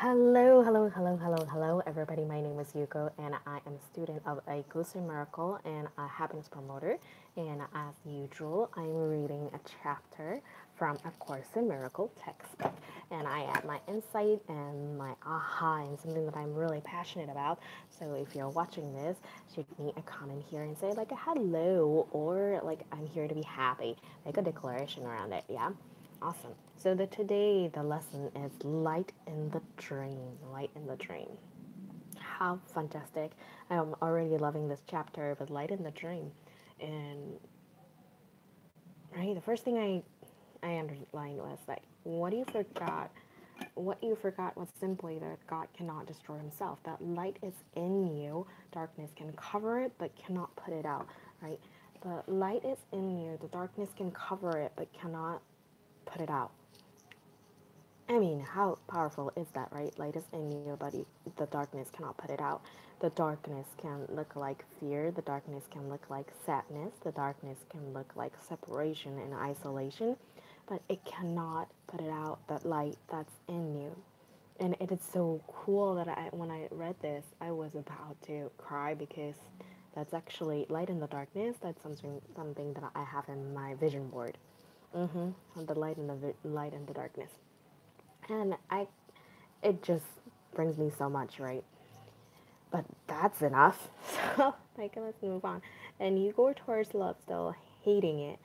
Hello, everybody. My name is Yuko, and I am a student of A Course in Miracle and a happiness promoter. And as usual, I'm reading a chapter from A Course in Miracle textbook, and I add my insight and my aha and something that I'm really passionate about. So if you're watching this, shoot me a comment here and say like a hello or like I'm here to be happy. Make a declaration around it. Yeah. Awesome. So the lesson is light in the dream. Light in the dream. How fantastic. I'm already loving this chapter with light in the dream. And right, the first thing I underlined was like what you forgot was simply that God cannot destroy himself. That light is in you. Darkness can cover it but cannot put it out, right? The light is in you. The darkness can cover it but cannot put it out. I mean, how powerful is that, right? Light is in you, but the darkness cannot put it out. The darkness can look like fear. The darkness can look like sadness. The darkness can look like separation and isolation, but it cannot put it out, that light that's in you. And it is so cool that when I read this, I was about to cry because that's actually light in the darkness. That's something that I have in my vision board. The light in light in the darkness. And it just brings me so much, right? But that's enough. So like let's move on. And you go towards love still hating it.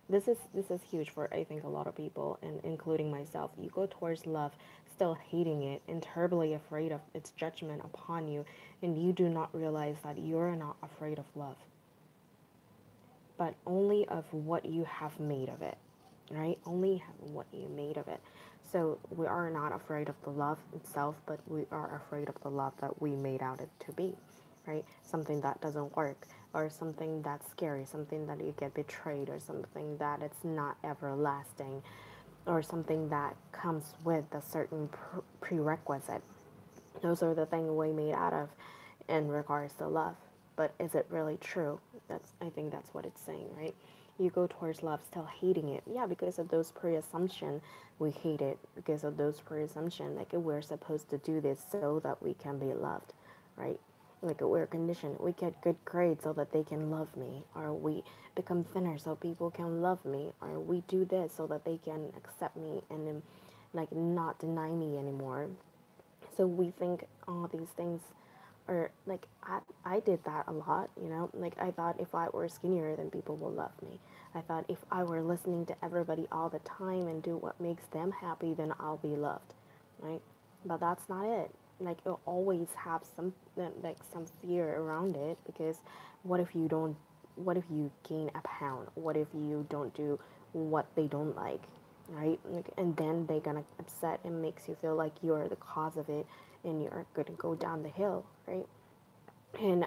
This is huge for I think a lot of people and including myself. You go towards love still hating it and terribly afraid of its judgment upon you, and you do not realize that you're not afraid of love, but only of what you have made of it, right? Only what you made of it. So we are not afraid of the love itself, but we are afraid of the love that we made out it to be, right? Something that doesn't work, or something that's scary, something that you get betrayed, or something that it's not everlasting, or something that comes with a certain prerequisite. Those are the things we made out of in regards to love. But is it really true? I think that's what it's saying, right? You go towards love still hating it. Yeah, because of those pre-assumption, we hate it. Because of those pre-assumption, like we're supposed to do this so that we can be loved, right? Like we're conditioned. We get good grades so that they can love me, or we become thinner so people can love me, or we do this so that they can accept me and then like not deny me anymore. So we think all these things are like I did that a lot, you know, like I thought if I were skinnier then people will love me. I thought if I were listening to everybody all the time and do what makes them happy then I'll be loved, right? But that's not it. Like you'll always have some fear around it, because what if you don't, what if you gain a pound, what if you don't do what they don't like, right? Like, and then they're gonna upset and makes you feel like you're the cause of it, and you're gonna go down the hill, right? And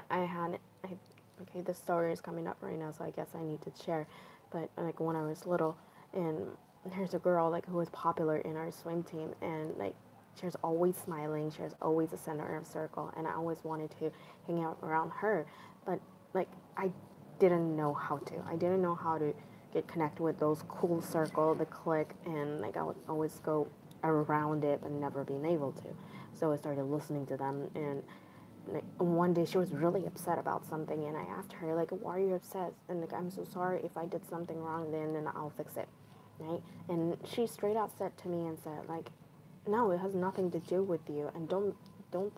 okay, the story is coming up right now, so I guess I need to share. But like when I was little, and there's a girl like who was popular in our swim team, and like she was always smiling, she was always the center of the circle, and I always wanted to hang out around her, but like I didn't know how to. I didn't know how to get connected with those cool circle, the clique, and like I would always go around it, but never being able to. So I started listening to them, and like one day she was really upset about something, and I asked her like, why are you upset? And like, I'm so sorry, if I did something wrong then I'll fix it, right? And she straight out said to me and said like, no, it has nothing to do with you, and don't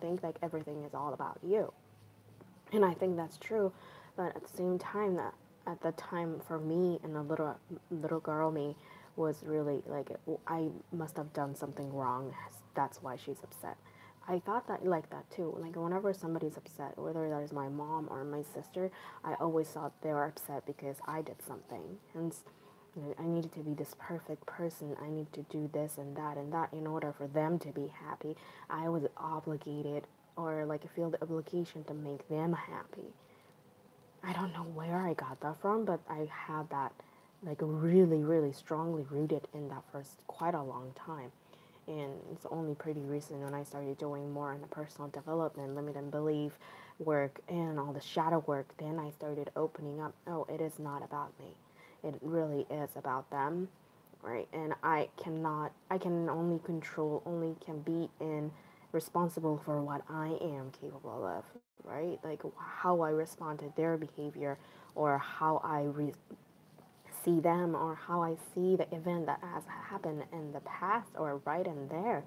think like everything is all about you. And I think that's true, but at the same time, that at the time for me and the little girl me was really like, I must have done something wrong, that's why she's upset. I thought that like that too. Like whenever somebody's upset, whether that is my mom or my sister, I always thought they were upset because I did something. And you know, I needed to be this perfect person. I need to do this and that in order for them to be happy. I was obligated, or like feel the obligation to make them happy. I don't know where I got that from, but I had that like really, really strongly rooted in that for quite a long time. And it's only pretty recent when I started doing more in the personal development, limiting belief work, and all the shadow work. Then I started opening up. Oh, it is not about me. It really is about them, right? And I can only control, only can be in responsible for what I am capable of, right? Like how I respond to their behavior, or how I see them, or how I see the event that has happened in the past or right in there.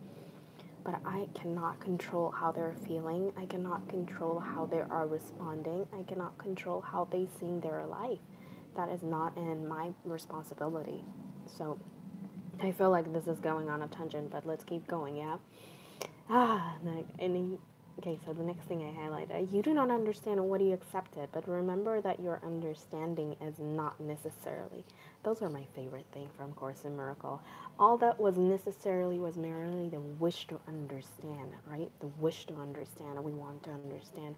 But I cannot control how they're feeling. I cannot control how they are responding. I cannot control how they see their life. That is not in my responsibility. So I feel like this is going on a tangent, but let's keep going, yeah? Okay, so the next thing I highlighted, you do not understand what you accepted, but remember that your understanding is not necessarily. Those are my favorite thing from Course in Miracle. All that was necessarily was merely the wish to understand, right? The wish to understand. We want to understand.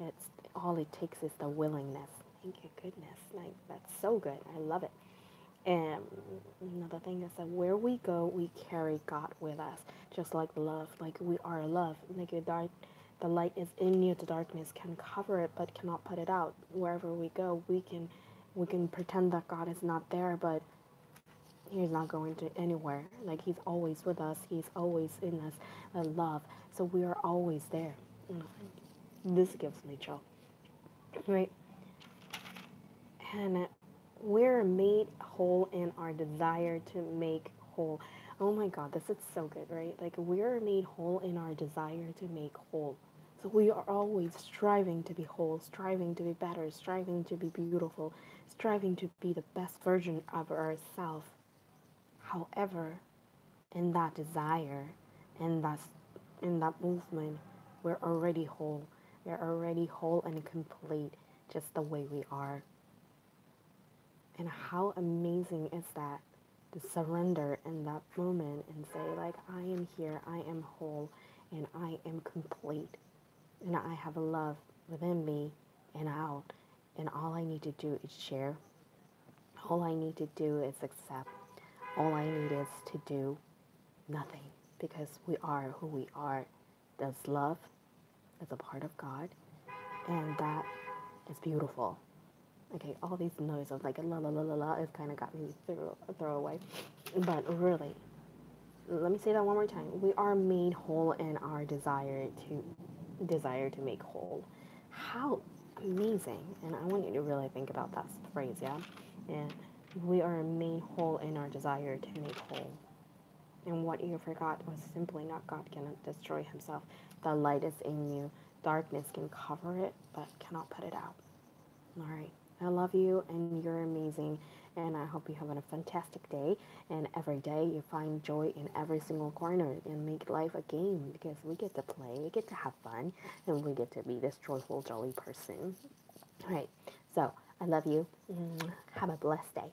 It's all it takes is the willingness. Thank you, goodness. Like that's so good. I love it. And another thing is that where we go, we carry God with us, just like love. Like we are love. Like the light is in you. The darkness can cover it, but cannot put it out. Wherever we go, we can pretend that God is not there, but He's not going to anywhere. Like He's always with us. He's always in us. Love. So we are always there. This gives me chill, right? And we're made whole in our desire to make whole. Oh my God, this is so good, right? Like we're made whole in our desire to make whole. So we are always striving to be whole, striving to be better, striving to be beautiful, striving to be the best version of ourselves. However, in that desire, in that in that movement, we're already whole. We're already whole and complete, just the way we are. And how amazing is that to surrender in that moment and say, like, I am here, I am whole, and I am complete. And I have a love within me and out. And all I need to do is share. All I need to do is accept. All I need is to do nothing, because we are who we are. There's love, that's a part of God, and that is beautiful. Okay, all these noise of like la la la la la, it kind of got me throw away. But really, let me say that one more time. We are made whole in our desire to make whole. How amazing! And I want you to really think about that phrase, yeah. And we are made whole in our desire to make whole. And what you forgot was simply not God cannot destroy Himself. The light is in you. Darkness can cover it, but cannot put it out. All right. I love you and you're amazing. And I hope you have a fantastic day. And every day you find joy in every single corner and make life a game, because we get to play, we get to have fun, and we get to be this joyful, jolly person. All right. So I love you. Have a blessed day.